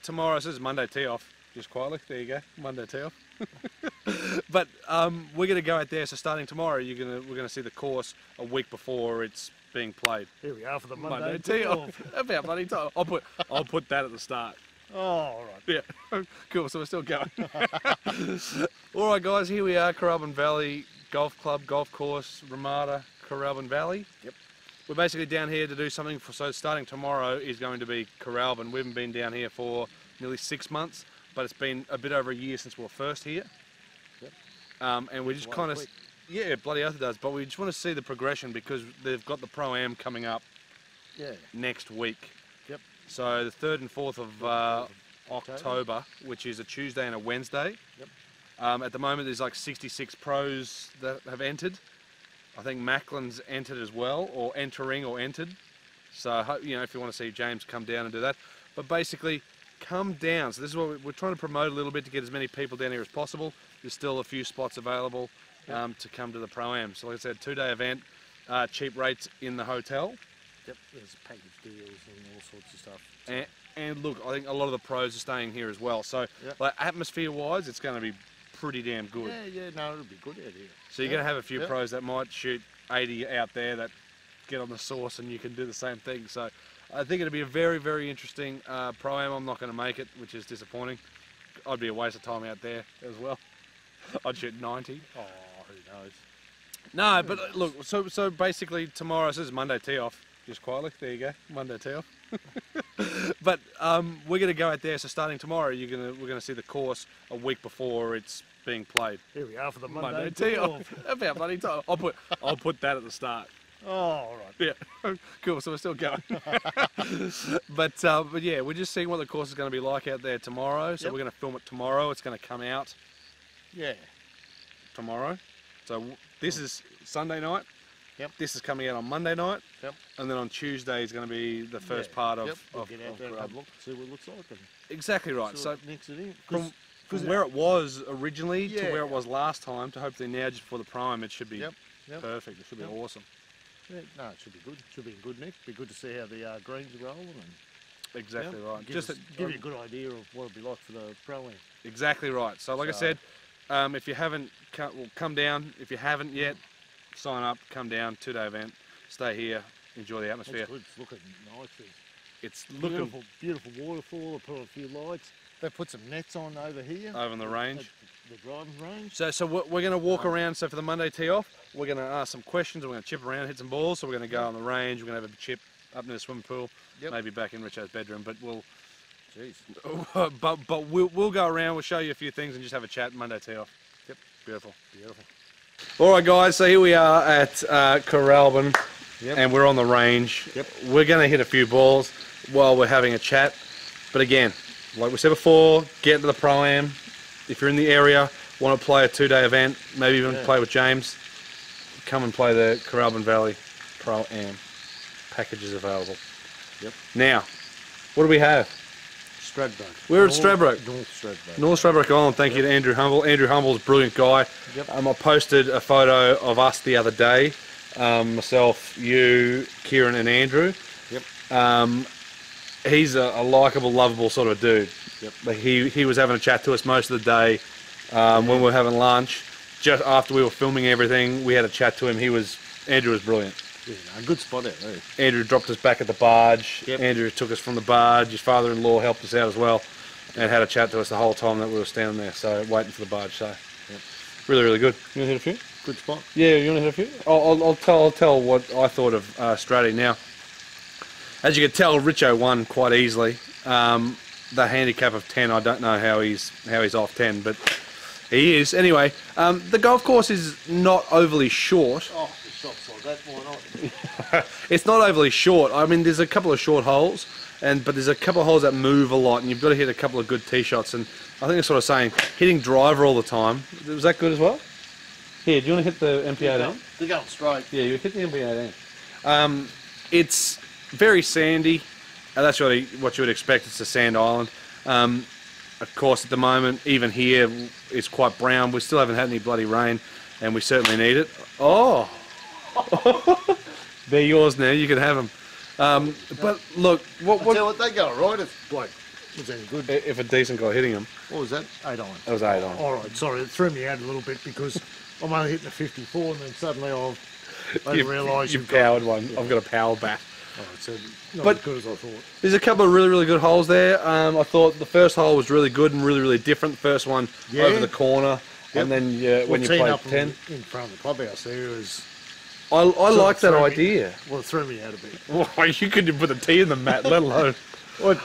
tomorrow, so this is Monday tee off, just quietly, there you go, Monday tee off. But we're going to go out there, so starting tomorrow we're going to see the course a week before it's being played. Here we are for the Monday tee off. About bloody time. I'll put that at the start. Oh, all right. Yeah, cool, so we're still going. Alright guys, here we are, Kooralbyn Valley Golf Club, Golf Course, Ramada, Kooralbyn Valley. Yep. We're basically down here to do something, so starting tomorrow is going to be Kooralbyn. We haven't been down here for nearly 6 months, but it's been a bit over a year since we were first here. Yep. And we just kind of, yeah, bloody oath it does, but we just want to see the progression because they've got the Pro Am coming up next week. Yep. So the 3rd and 4th of October, which is a Tuesday and a Wednesday. Yep. At the moment there's like 66 pros that have entered. I think Macklin's entered as well, or entering or entered. So, you know, if you want to see James come down and do that. But basically, come down. So this is what we're trying to promote a little bit to get as many people down here as possible. There's still a few spots available to come to the Pro Am. So like I said, 2-day event, cheap rates in the hotel. Yep, there's package deals and all sorts of stuff. And look, I think a lot of the pros are staying here as well. So like atmosphere-wise, it's going to be pretty damn good. Yeah, no, it'll be good out here. So you're going to have a few pros that might shoot 80 out there that get on the sauce and you can do the same thing. So I think it'll be a very, very interesting Pro-Am. I'm not going to make it, which is disappointing. I'd be a waste of time out there as well. I'd shoot 90. Oh, who knows? No, but look, so basically tomorrow, so this is Monday tee off, just quietly, there you go, Monday tee off. But we're going to go out there, so starting tomorrow we're going to see the course a week before it's being played. Here we are for the Monday tee off. About bloody time. I'll put that at the start. Oh, all right. Yeah, cool, so we're still going. But yeah, we're just seeing what the course is going to be like out there tomorrow. So we're going to film it tomorrow. It's going to come out tomorrow. So this is Sunday night. Yep. This is coming out on Monday night. Yep. And then on Tuesday is going to be the first part of we'll get out there and have a look, see what it looks like. And exactly right. So mix it in. From where it was originally to where it was last time to hopefully now just before the Prime, it should be perfect. It should be awesome. Yeah, no, it should be good. It should be in good nick. Be good to see how the greens are rolling. And exactly right. Give you a good idea of what it'll be like for the Pro-Am. Exactly right. So like I said, if you haven't, come down. If you haven't yet, sign up, come down, 2-day event, stay here, enjoy the atmosphere. It's good. It's looking nice. It's looking beautiful waterfall. They put a few lights. They put some nets on over here. Over in the range. The driving range. So we're going to walk around. So for the Monday tee off, we're going to ask some questions. We're going to chip around, hit some balls. So we're going to go on the range. We're going to have a chip up near the swimming pool. Maybe back in Richo's bedroom. But we'll. Jeez. But we'll go around. We'll show you a few things and just have a chat. Monday tee off. Yep. Beautiful. Beautiful. All right, guys. So here we are at Kooralbyn, and we're on the range. Yep. We're going to hit a few balls while we're having a chat. But again, like we said before, get to the Pro-Am. If you're in the area, want to play a 2-day event, maybe even play with James, come and play the Kooralbyn Valley Pro-Am. Packages available. Yep. Now, what do we have? Stradbroke. We're at Stradbroke. North Stradbroke. North Stradbroke Island. Thank you to Andrew Humble. Andrew Humble's a brilliant guy. Yep. I posted a photo of us the other day. Myself, you, Kieran and Andrew. Yep. He's a likeable, lovable sort of dude. Yep. Like he was having a chat to us most of the day when we were having lunch. Just after we were filming everything, we had a chat to him. Andrew was brilliant. Yeah, a good spot out there. Andrew dropped us back at the barge. Yep. Andrew took us from the barge. His father-in-law helped us out as well and had a chat to us the whole time that we were standing there, so waiting for the barge. So really, really good. You want to hit a few? Good spot. Yeah, you want to hit a few? I'll tell what I thought of Stratty now. As you can tell, Richo won quite easily. The handicap of 10, I don't know how he's off 10, but he is. Anyway, the golf course is not overly short. Oh, the shot's like that, why not? It's not overly short. I mean, there's a couple of short holes, but there's a couple of holes that move a lot, and you've got to hit a couple of good tee shots. And I think it's sort of saying hitting driver all the time. Was that good as well? Here, do you want to hit the MP18? They're going straight. Yeah, you hit the MP18. It's very sandy. That's really what you would expect. It's a sand island. Of course, at the moment, even here, it's quite brown. We still haven't had any bloody rain, and we certainly need it. Oh! They're yours now. You can have them. But look, I tell you what, they go right. It's like Was any good? If a decent guy hitting them. What was that? 8 iron. That was 8 iron. All right, sorry, it threw me out a little bit because I'm only hitting a 54 and then suddenly I realised you've powered one. Yeah. I've got a power bat. Oh, so not as good as I thought. There's a couple of really good holes there. I thought the first hole was really good and really different. First one over the corner, and then when you played 10 in front of the clubhouse there was. I like that idea. Well, it threw me out a bit. Well, you couldn't put a tee in the mat, let alone. What?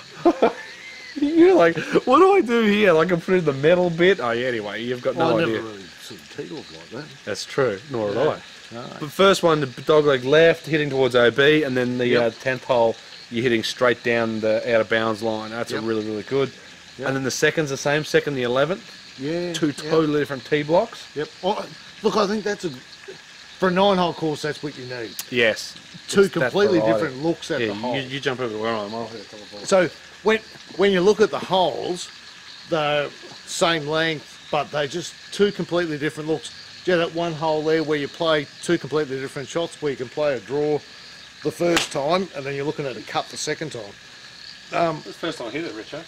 You're like, what do I do here? Like I put in the metal bit. Oh, yeah, anyway, you've got no idea. I never really sort of teed off like that. That's true. Nor did I. No. But first one, the dog leg left, hitting towards OB, and then the 10th hole, you're hitting straight down the out of bounds line. That's a really good. And then the second's the same. Second, the 11th. Yeah. Two totally different tee blocks. Yep. Oh, look, I think that's for a 9-hole course, that's what you need. Yes. Two completely different looks at the hole. You jump over to where I'm. I'll hit a couple of balls. So when you look at the holes, they're same length, but they're just two completely different looks. You have that one hole there where you play two completely different shots, where you can play a draw the first time, and then you're looking at a cut the second time. That's the first time I hit it, Richard.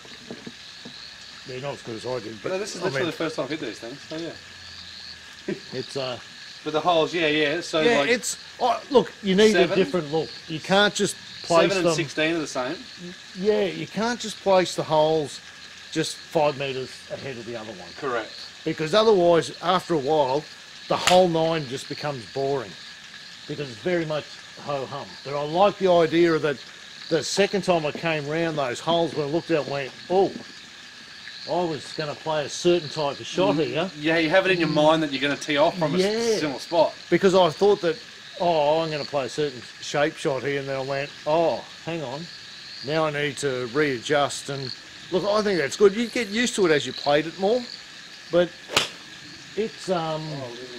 Yeah, not as good as I did. But no, this is literally the first time I've hit these things. So yeah. It's But the holes, yeah. So yeah, like it's look. You need 7, a different look. You can't just place 7 and them. 16 are the same. Yeah, you can't just place the holes just 5 metres ahead of the other one. Correct. Because otherwise, after a while, the whole 9 just becomes boring because it's very much ho-hum. But I like the idea of that. The second time I came round those holes, when I looked at it, went, oh, I was going to play a certain type of shot here. Yeah, you have it in your mind that you're going to tee off from a similar spot. Because I thought that, I'm going to play a certain shape shot here, and then I went, hang on, now I need to readjust. And look, I think that's good. You get used to it as you played it more, but it's Oh, a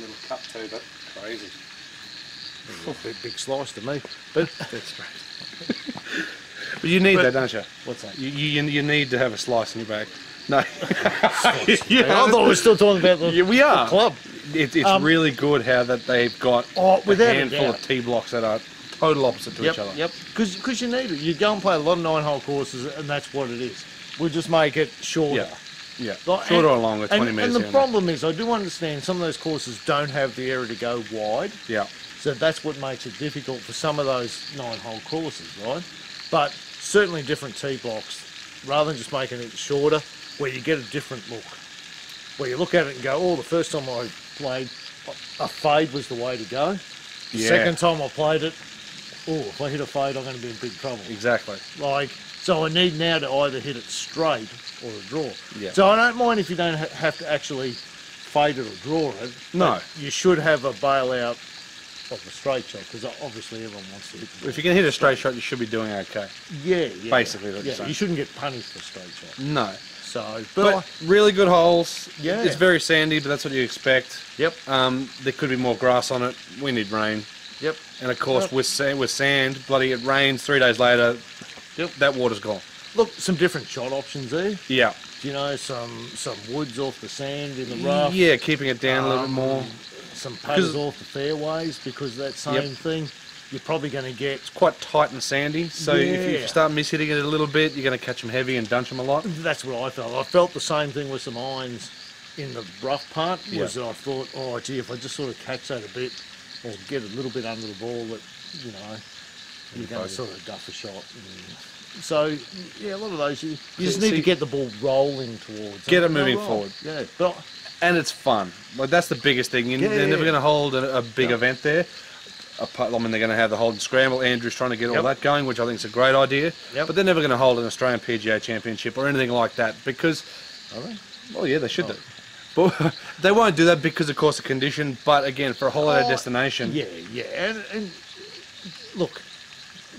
little cut too, but crazy. A big slice to me, but that's great. But you need that, don't you? What's that? You need to have a slice in your bag. No. I thought we were still talking about the club. It's really good how that they've got a handful of tee blocks that are total opposite to each other. Yep, because you need it. You go and play a lot of 9-hole courses, and that's what it is. We'll just make it shorter. Yeah, shorter or longer, 20 minutes. And the problem is, I do understand some of those courses don't have the area to go wide. Yeah. So that's what makes it difficult for some of those 9-hole courses, right? But certainly different tee blocks, rather than just making it shorter, where you get a different look. Where you look at it and go, the first time I played, a fade was the way to go. The second time I played it, if I hit a fade, I'm going to be in big trouble. Exactly. So I need now to either hit it straight or a draw. Yeah. So I don't mind if you don't have to actually fade it or draw it. No. You should have a bailout of the straight shot, because obviously everyone wants to hit the ball. If you can hit a straight shot, you should be doing okay. Yeah. Basically, that's you shouldn't get punished for straight shot. No. So, but really good holes. Yeah. It's very sandy, but that's what you expect. Yep. There could be more grass on it. We need rain. Yep. And of course, with sand, bloody it rains 3 days later. Yep. That water's gone. Look, some different shot options there. Yeah. You know, some woods off the sand in the rough. Yeah, keeping it down a little bit more. Some paddles off the fairways, because that same thing, you're probably going to get... It's quite tight and sandy, so if you start mishitting it a little bit, you're going to catch them heavy and dunch them a lot. That's what I felt. I felt the same thing with some irons in the rough part, was that I thought, if I just sort of catch that a bit, or get a little bit under the ball, that, you're going to sort of duff a shot. So, a lot of those, you just need to get the ball rolling towards. Get it moving forward. Yeah. And it's fun. Like, that's the biggest thing. They're never going to hold a big event there. They're going to have the hold and scramble. Andrew's trying to get all that going, which I think is a great idea. But they're never going to hold an Australian PGA Championship or anything like that, because... Well, yeah, they should do. But they won't do that because, of course, of condition. But again, for a holiday destination... Yeah. And look,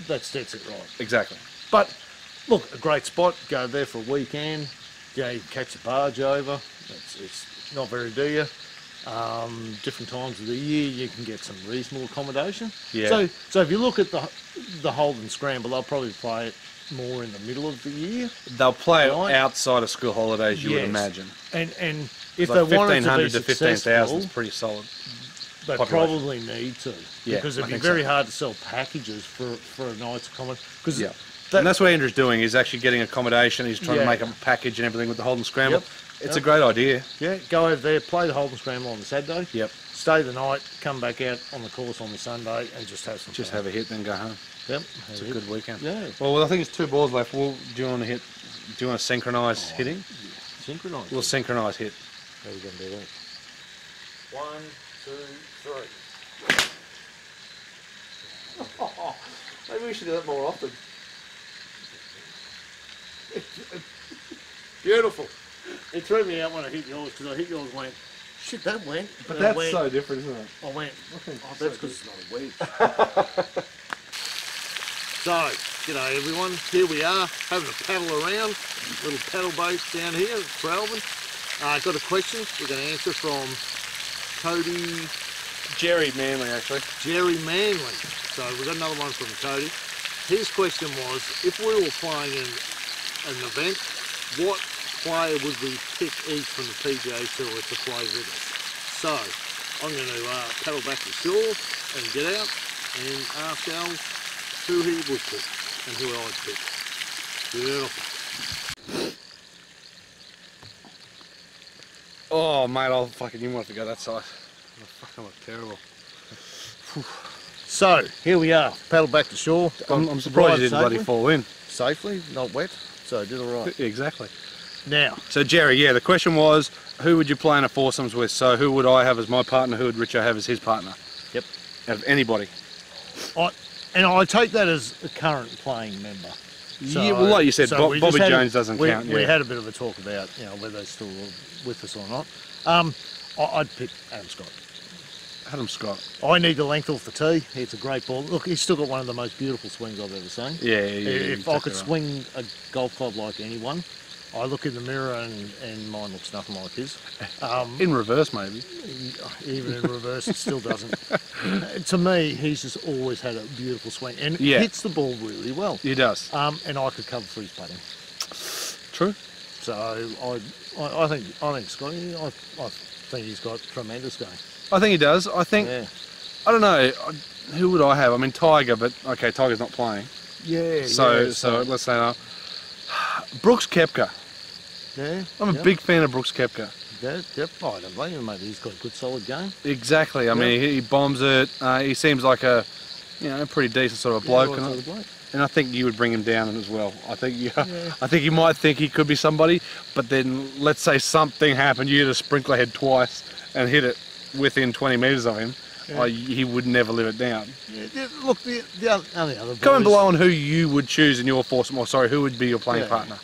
that's it, right. Exactly. But, look, a great spot. Go there for a weekend. You can catch a barge over. It's not very dear. Different times of the year, you can get some reasonable accommodation. Yeah. So if you look at the hold and scramble, they'll probably play it more in the middle of the year. They'll play outside of school holidays, you would imagine. And if they wanted to be to 15,000 is pretty solid. They probably need to, because it'd be very hard to sell packages for a night's accommodation. Because And that's what Andrew's doing. He's actually getting accommodation. He's trying to make a package and everything with the Holden Scramble. Yep. It's a great idea. Yeah, go over there, play the Holden Scramble on the Saturday. Yep. Stay the night, come back out on the course on the Sunday, and just have some Just fun. have a hit, then go home. Yep. It's a good weekend. Yeah. Well, I think it's 2 balls left. Do you want to hit? Do you want to synchronise hitting? Yeah. Synchronise. We'll synchronise hit. How are we going to do that? 1, 2, 3. Maybe we should do that more often. Beautiful. It threw me out when I hit yours because I hit yours and went, shit, that went. But and that's so different, isn't it? I went, oh, that's because it's not a wedge. So, g'day everyone. Here we are having a paddle around. Little paddle boat down here at Kooralbyn. Got a question we're going to answer from Cody. Jerry Manley, actually. Jerry Manley. So we've got another one from Cody. His question was, if we were playing in an event, what player would we pick each from the PGA Tour to play with us? So I'm going to paddle back to shore and get out and ask Al who he would pick and who I'd pick. Beautiful. Oh, mate, you might have to go that side. I fucking look terrible. So here we are, paddle back to shore. I'm surprised you didn't bloody fall in. Safely, not wet, so I did all right. Exactly. Now, So Jerry, yeah, the question was, who would you play in a foursomes with? So who would I have as my partner? Who would Richo have as his partner? Yep. Out of anybody. I take that as a current playing member. So, yeah, well, like you said, so we Bobby just had Jones doesn't count. We Yeah. had a bit of a talk about, whether they're still with us or not. I'd pick Adam Scott. Adam Scott. I need the length off the tee. It's a great ball. Look, he's still got one of the most beautiful swings I've ever seen. Yeah, If I exactly could right. swing a golf club like anyone, I look in the mirror and mine looks nothing like his. In reverse, maybe. Even in reverse, it still doesn't. To me, he's just always had a beautiful swing and Yeah. hits the ball really well. He does. And I could cover for his putting. True. So I think Scotty, I think he's got tremendous game. I think he does. I think, Yeah. I don't know, who would I have? I mean, Tiger, but okay, Tiger's not playing. Yeah. So yeah, let's say no. Brooks Koepka. Yeah. I'm a big fan of Brooks Koepka. Yep. I don't blame him, mate. He's got a good solid game. Exactly. I mean, he bombs it. He seems like a pretty decent sort of bloke. Yeah, right sort of bloke. And I think you would bring him down as well. I think you might think he could be somebody, but then let's say something happened, you hit a sprinkler head twice and hit it within 20 metres of him, he would never live it down. Yeah, look, the other boys. Comment below on who you would choose in your foursome, or sorry, who would be your playing partner.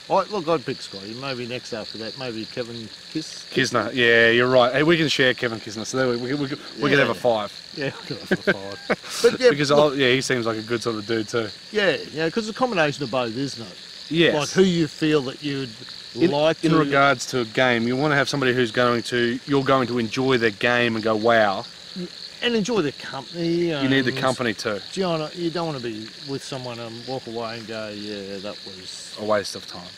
Look, I'd pick Scotty. Maybe next after that, maybe Kevin Kisner, yeah, you're right. Hey, we can share Kevin Kisner, so there we could have a 5. Yeah, we could have a 5. But yeah, because look, he seems like a good sort of dude too. Yeah, because it's a combination of both, isn't it? Yes. Like who you feel that you'd like in to... regards to a game, you want to have somebody you're going to enjoy their game and go, wow. And enjoy the company. You need the company too. You don't want to be with someone and walk away and go, yeah, that was a waste of time.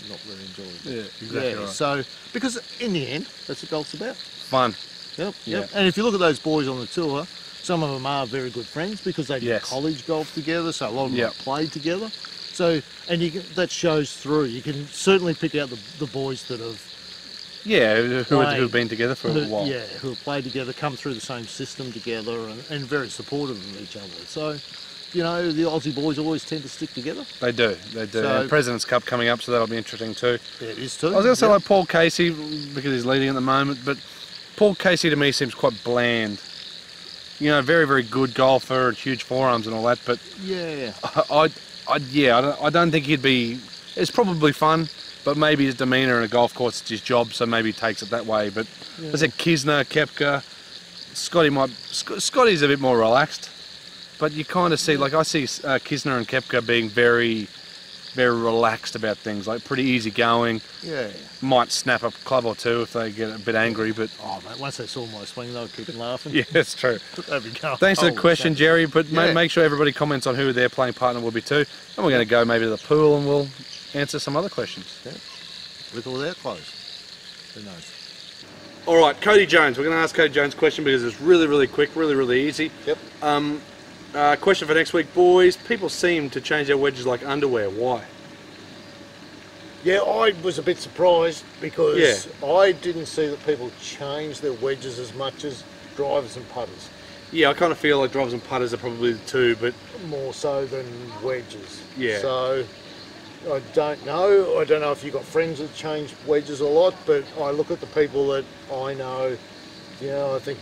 Not really enjoyable. Yeah, exactly right. So, because in the end, that's what golf's about. Fun. Yep. Yeah. And if you look at those boys on the tour, some of them are very good friends because they did college golf together, so a lot of them played together. So, and that shows through. You can certainly pick out the boys that have who've been together for a while. Yeah, who have played together, come through the same system together, and very supportive of each other. So, the Aussie boys always tend to stick together. They do. So, and President's Cup coming up, so that'll be interesting too. Yeah, it is too. I was going to say like Paul Casey, because he's leading at the moment, but Paul Casey to me seems quite bland. Very, very good golfer, huge forearms and all that, but yeah, I don't think he'd be. It's probably fun, but maybe his demeanour in a golf course is his job, so maybe he takes it that way. But I said Kisner, Koepka, Scotty's a bit more relaxed, but you kind of see, like I see Kisner and Koepka being very, very relaxed about things, like pretty easy going. Yeah. Might snap a club or two if they get a bit angry, but... Oh, mate, once they saw my swing, they were keeping laughing. Yeah, that's true. Thanks for the question, Jerry, but make sure everybody comments on who their playing partner will be too. And we're going to go maybe to the pool and we'll answer some other questions. Yeah. With or without clothes. Who knows? All right, Cody Jones. We're going to ask Cody Jones a question because it's really, really quick, really, really easy. Yep. Question for next week, boys. People seem to change their wedges like underwear. Why? Yeah, I was a bit surprised because I didn't see that people change their wedges as much as drivers and putters. Yeah, I kind of feel like drivers and putters are probably the two, but more so than wedges. Yeah. So I don't know. I don't know if you've got friends that change wedges a lot, but I look at the people that I know, you know, I think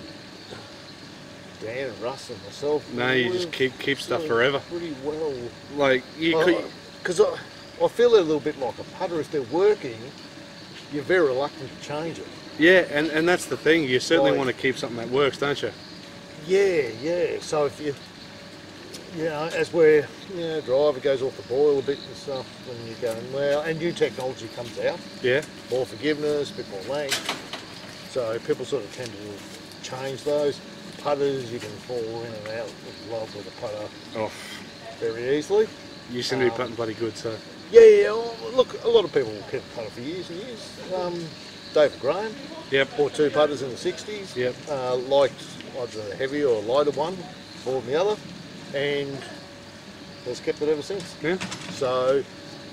Dan and Russ and myself. No, you just keep stuff forever. Pretty well. Like, you could... Because I feel a little bit like a putter. If they're working, you're very reluctant to change it. Yeah, and that's the thing. You certainly Like, want to keep something that works, don't you? Yeah. So if you know, as where, you know, driver goes off the boil a bit and stuff, when you're going, well, and new technology comes out. Yeah. More forgiveness, a bit more length. So people sort of tend to change those. Putters, you can fall in and out of love with a putter very easily. You seem to be putting bloody good, so... Yeah. Well, look, a lot of people will keep a putter for years and years. David Graham. Yep. Bought 2 putters in the 60s. Yep. Liked either a heavier or lighter one more than the other, and has kept it ever since. Yeah. So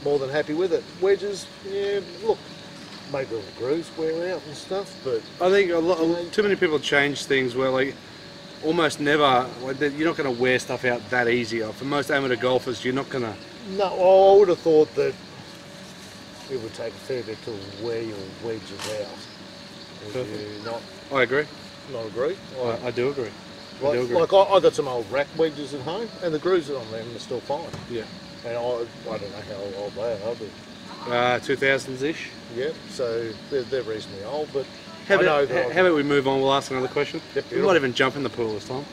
more than happy with it. Wedges, yeah, look, maybe all the grooves wear out and stuff, but I think too many people change things where, like, almost never, like, you're not going to wear stuff out that easy. For most amateur golfers, you're not going to... No, I would have thought that it would take a fair bit to wear your wedges out. Would you not? I agree. Not agree? I do agree. Like I got some old rack wedges at home, and the grooves on them are still fine. Yeah. And I don't know how old they are, but 2000s-ish. yeah, so they're reasonably old, but How I know about, that how about we move on? We'll ask another question. Yep, We might even jump in the pool this time.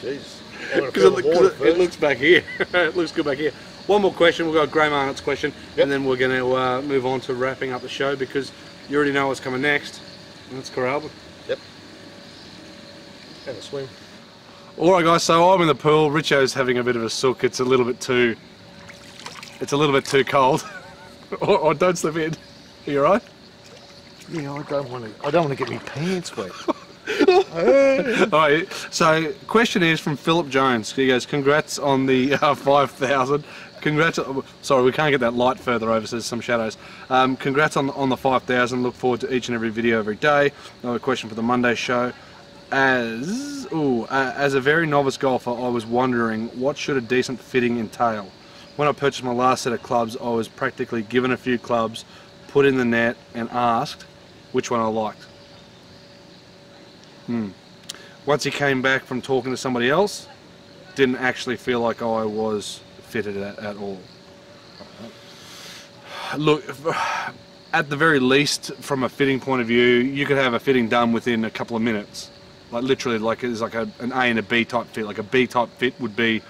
Jeez. I'm gonna Because fill the water it first. looks back here. It looks good back here. One more question. We've got Graham Arnott's question, and then we're going to move on to wrapping up the show, because you already know what's coming next. And it's Kooralbyn. Yep. And a swim. Alright guys, so I'm in the pool. Richo's having a bit of a sook. It's a little bit too cold. or don't slip in. Are you alright? Yeah, I don't want to get my pants wet. Alright, so question is from Philip Jones. He goes, congrats on the 5,000. Congrats, sorry, we can't get that light further over, so there's some shadows. Congrats on the 5,000. Look forward to each and every video every day. Another question for the Monday show. As a very novice golfer, I was wondering, what should a decent fitting entail? When I purchased my last set of clubs, I was practically given a few clubs, put in the net, and asked which one I liked. Once he came back from talking to somebody else, didn't actually feel like I was fitted at all. Look, at the very least, from a fitting point of view, you could have a fitting done within a couple of minutes. Like literally, like it's like an A and a B type fit. Like a B type fit would be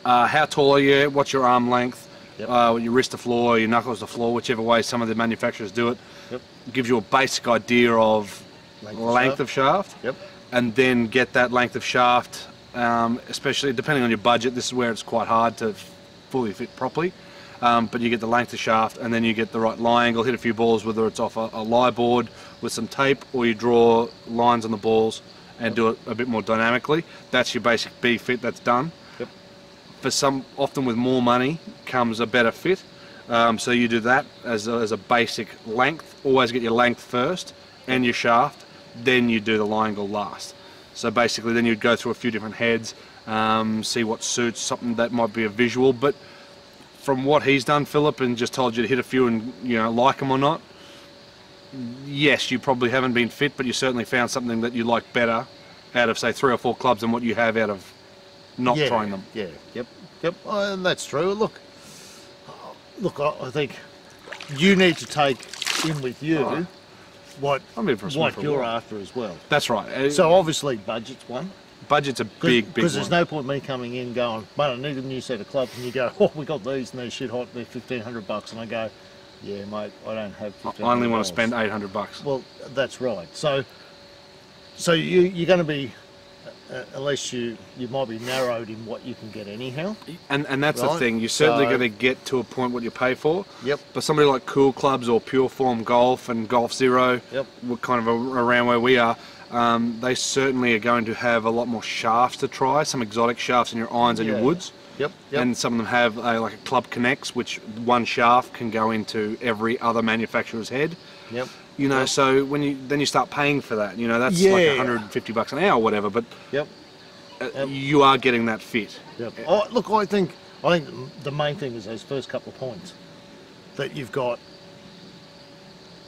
how tall are you, what's your arm length, your wrist to floor, your knuckles to floor, whichever way some of the manufacturers do it. Gives you a basic idea of length of shaft. And then get that length of shaft, especially depending on your budget. This is where it's quite hard to fully fit properly. But you get the length of shaft, and then you get the right lie angle, hit a few balls, whether it's off a lie board with some tape, or you draw lines on the balls and do it a bit more dynamically. That's your basic B fit that's done. For some, often with more money comes a better fit. So you do that as a basic length. Always get your length first and your shaft, then you do the lie angle last. So basically then you'd go through a few different heads, see what suits, something that might be a visual. But from what he's done, Philip, and just told you to hit a few and, you know, like them or not, yes, you probably haven't been fit, but you certainly found something that you like better out of, say, 3 or 4 clubs than what you have out of not trying them. And that's true. Look, I think you need to take in with you what you're after as well. That's right. So obviously budget's one. Budget's a big one. Because there's no point me coming in going, mate, I need a new set of clubs, and you go, oh, we got these and they're shit hot, they're $1,500, and I go, yeah, mate, I don't have $1,500. I only want to spend $800. Well, that's right. So you're going to be, unless you might be narrowed in what you can get anyhow. And that's the thing. You're certainly going to get to a point what you pay for. But somebody like Cool Clubs or Pure Form Golf and Golf Zero, we're kind of around where we are. they certainly are going to have a lot more shafts to try, some exotic shafts in your irons and your woods. Yep. And some of them have like a club connects, which one shaft can go into every other manufacturer's head. Yep. You know, so when you start paying for that, you know, that's like $150 an hour or whatever, but you are getting that fit. Yep. Oh, look, I think the main thing is those first couple of points, that you've got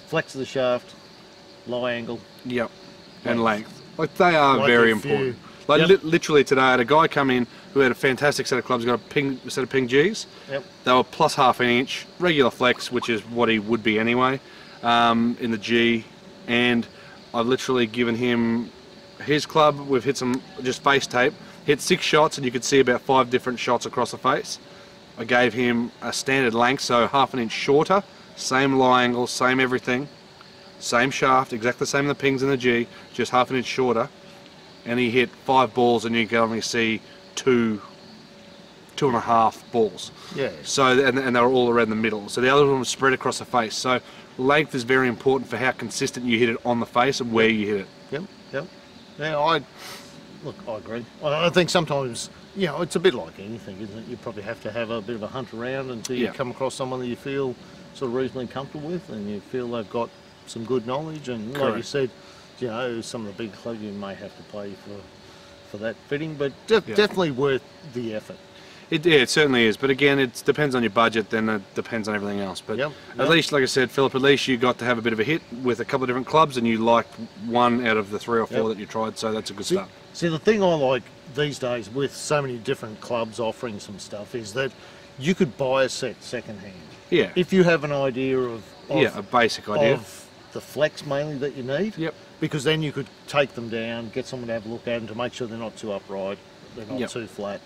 flex of the shaft, lie angle. Yep. And length. Like they are very important. Like literally today, I had a guy come in who had a fantastic set of clubs, got a set of ping Gs. Yep. They were plus half an inch, regular flex, which is what he would be anyway, in the G. And I've literally given him his club. We've hit some just face tape, hit 6 shots, and you could see about 5 different shots across the face. I gave him a standard length, so half an inch shorter, same lie angle, same everything, same shaft, exactly the same in the pings in the G, just half an inch shorter. And he hit 5 balls, and you can only see 2.5 balls. Yeah. So and they were all around the middle. So the other one was spread across the face. So length is very important for how consistent you hit it on the face and where you hit it. Yep. Yep. Yeah, I agree. I think sometimes, you know, it's a bit like anything, isn't it? You probably have to have a bit of a hunt around until you come across someone that you feel sort of reasonably comfortable with, and you feel they've got some good knowledge. And like you said, you know, some of the big clubs you may have to pay for that fitting, but definitely worth the effort. It certainly is, but again, it depends on your budget, then it depends on everything else. But at least, like I said, Philip, at least you got to have a bit of a hit with a couple of different clubs, and you liked one out of the 3 or 4 that you tried, so that's a good start. See, the thing I like these days with so many different clubs offering some stuff is that you could buy a set second-hand. Yeah. If you have an idea of a basic idea of the flex mainly that you need. Yep. Because then you could take them down, get someone to have a look at them to make sure they're not too upright, they're not too flat.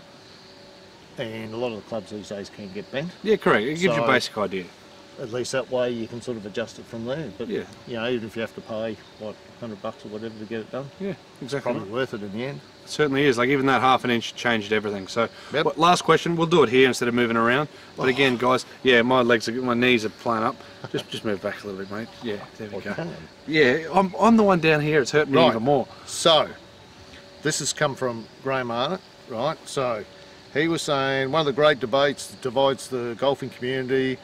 And a lot of the clubs these days can get bent. Yeah, correct. It gives you a basic idea. At least that way you can sort of adjust it from there. But you know, even if you have to pay what, $100 or whatever to get it done. Yeah, exactly. Probably worth it in the end. It certainly is. Like even that half an inch changed everything. So last question, we'll do it here instead of moving around. But again, guys, my knees are playing up. Just move back a little bit, mate. Yeah, there we go. Yeah, I'm the one down here. It's hurting me even more. So this has come from Graham Arnott, right? So he was saying one of the great debates that divides the golfing community.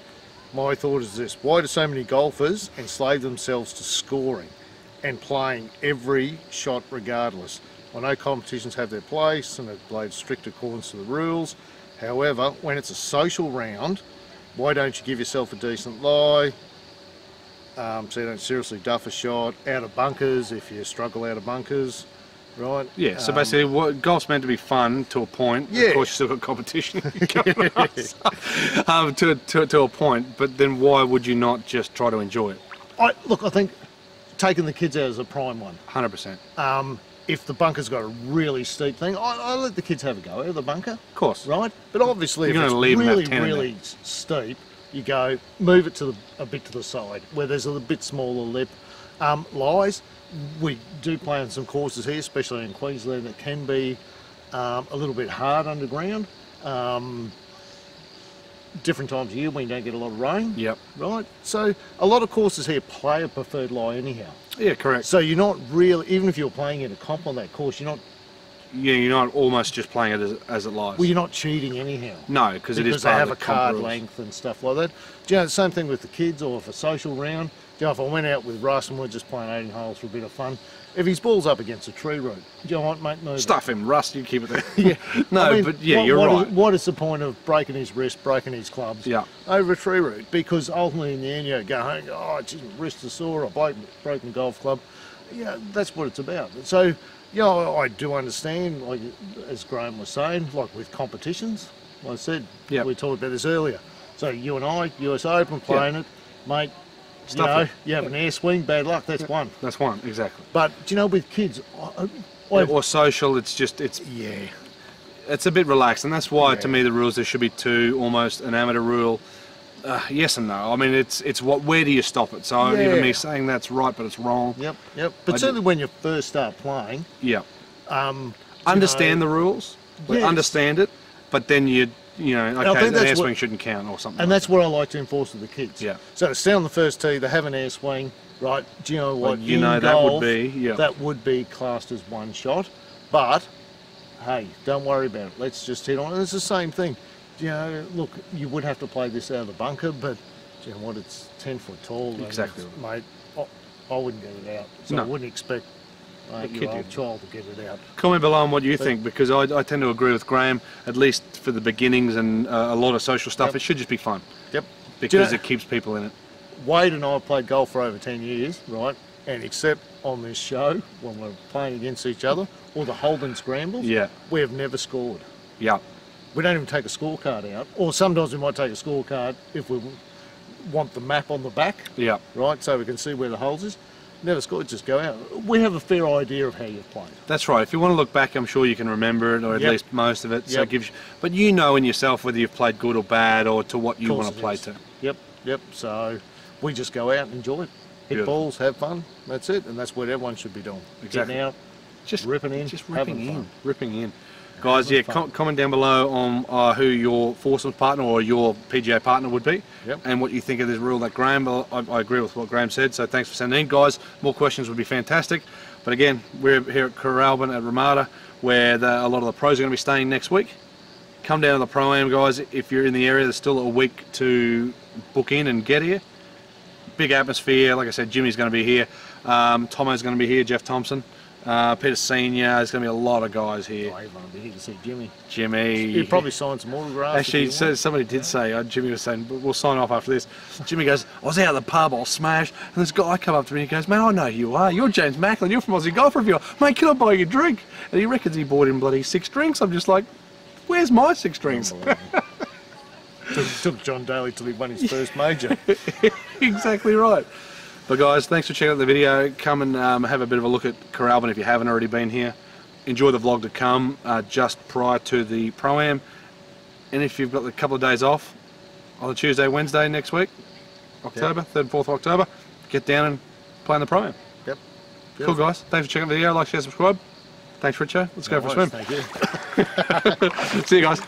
My thought is this: why do so many golfers enslave themselves to scoring and playing every shot regardless? I know competitions have their place and they're played strict accordance to the rules. However, when it's a social round, why don't you give yourself a decent lie, so you don't seriously duff a shot, out of bunkers if you struggle out of bunkers, right? Yeah, so basically golf's meant to be fun to a point. Of course you still got competition going on, to a point, but then why would you not just try to enjoy it? I think taking the kids out is a prime one. 100%. If the bunker's got a really steep thing, I let the kids have a go out of the bunker. Of course. Right? But obviously you're if it's really steep, you go, move it to a bit to the side, where there's a bit smaller lip. Lies, we do play on some courses here, especially in Queensland, that can be a little bit hard underground. Different times of year when you don't get a lot of rain. Yep. Right? So a lot of courses here play a preferred lie anyhow. Yeah, correct. So you're not really, even if you're playing in a comp on that course, you're not... Yeah, you're not almost just playing it as it lies. Well, you're not cheating anyhow. No, because it is they part have of a the comp card rules. length and stuff like that. Do you know, the same thing with the kids or for a social round. Do you know, if I went out with Russ and we're just playing 18 holes for a bit of fun, if his ball's up against a tree root, do you know what, mate? Move Stuff him, Russ, you keep it there. No, I mean, but yeah, you're right. What is the point of breaking his wrist, breaking his clubs over a tree root? Because ultimately in the end you go home, oh, geez, my wrist is sore, I broken golf club. Yeah, that's what it's about. So, you know, I do understand, like as Graham was saying, like with competitions, like I said, we talked about this earlier. So you and I, US Open, playing it, mate, you have an air swing, bad luck, that's one. That's one, exactly. But, do you know, with kids... or social, it's a bit relaxed, and that's why, to me, the rules, there should be 2, almost an amateur rule. Yes and no. I mean, it's where do you stop it? So even me saying that's right, but it's wrong. Yep. But certainly when you first start playing, understand the rules, understand it, but then you you know, I okay, think an that's air swing what- shouldn't count or something. And like that's what I like to enforce with the kids. Yeah. So to stand on the first tee, they have an air swing, right? Do you know what? Well, you in know, that golf, would be, yeah. that would be classed as one shot. But hey, don't worry about it. Let's just hit on it. It's the same thing. You know, look, you would have to play this out of the bunker, but do you know what? It's 10 foot tall. and Exactly. mate. I wouldn't get it out. So No. I wouldn't expect your kid old did. child to get it out. Comment below on what you think, because I tend to agree with Graham, at least for the beginnings and a lot of social stuff. Yep. It should just be fun, Yep. because know- it keeps people in it. Wade and I have played golf for over 10 years, right? And except on this show, when we're playing against each other, or the Holden Scrambles, Yeah. we have never scored. Yeah. We don't even take a scorecard out. Or sometimes we might take a scorecard if we want the map on the back, Yeah. right? So we can see where the holes is. Never scored, just go out. We have a fair idea of how you've played. That's right. If you want to look back, I'm sure you can remember it, or at Yep. least most of it. So Yep. it gives you, but you know in yourself whether you've played good or bad, or to what you Course want to it play is. to. Yep. So we just go out and enjoy it. Hit Beautiful. balls, have fun. That's it. And that's what everyone should be doing. Exactly. Getting out, Just ripping in, just having ripping in, fun. ripping in. Guys, Having yeah, fun. comment down below on who your foursomes partner or your PGA partner would be, Yep. and what you think of this rule that Graham. I agree with what Graham said. So thanks for sending in, guys. More questions would be fantastic. But again, we're here at Kooralbyn at Ramada, where a lot of the pros are going to be staying next week. Come down to the Pro Am, guys. If you're in the area, there's still a week to book in and get here. Big atmosphere. Like I said, Jimmy's going to be here. Tomo's going to be here. Jeff Thompson. Peter Senior. There's going to be a lot of guys here. I want to be here to see Jimmy. Jimmy. He'd probably sign some autographs. Actually, if you want. somebody did say, Jimmy was saying, we'll sign off after this. Jimmy goes, I was out of the pub, I was smashed, and this guy come up to me and he goes, man, I know who you are. You're James Macklin. You're from Aussie Golf Review. Mate, can I buy you a drink? And he reckons he bought him bloody 6 drinks. I'm just like, where's my 6 drinks? took John Daly till he won his first major. Exactly right. But guys, thanks for checking out the video. Come and have a bit of a look at Kooralbyn if you haven't already been here. Enjoy the vlog to come just prior to the Pro-Am. And if you've got a couple of days off, on the Tuesday, Wednesday next week, October, 3rd and 4th of October, get down and play in the Pro-Am. Yep. Cool guys, thanks for checking out the video. Like, share, subscribe. Thanks Richo. Let's go for a swim. Thank you. See you guys.